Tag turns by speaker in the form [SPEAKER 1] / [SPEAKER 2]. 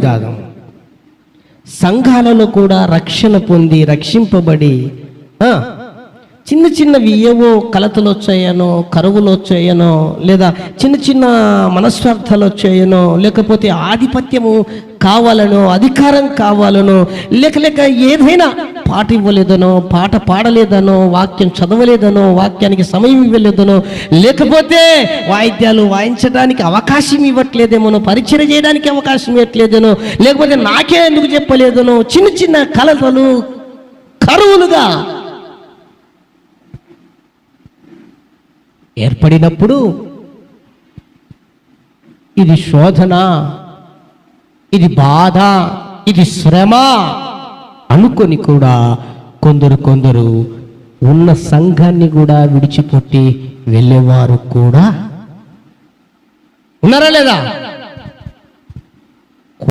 [SPEAKER 1] కాదు, సంఘాలలో కూడా రక్షణ పొంది రక్షింపబడి చిన్న చిన్నవి ఏవో కలతలు వచ్చాయనో, కరువులు వచ్చాయనో, లేదా చిన్న చిన్న మనస్వార్థాలు వచ్చాయనో, లేకపోతే ఆధిపత్యము కావాలనో, అధికారం కావాలనో, లేక ఏదైనా పాట ఇవ్వలేదనో, పాట పాడలేదనో, వాక్యం చదవలేదనో, వాక్యానికి సమయం ఇవ్వలేదనో, లేకపోతే వాయిద్యాలు వాయించడానికి అవకాశం ఇవ్వట్లేదేమోనో, పరిచయం చేయడానికి అవకాశం ఇవ్వట్లేదనో, లేకపోతే నాకే ఎందుకు చెప్పలేదనో, చిన్న చిన్న కలతలు కరువులుగా ఏర్పడినప్పుడు ఇది శోధన, ఇది బాధ, ఇది శ్రమ అనుకొని కూడా కొందరు ఉన్న సంఘాన్ని కూడా విడిచిపెట్టి వెళ్ళేవారు కూడా ఉన్నారా లేదా?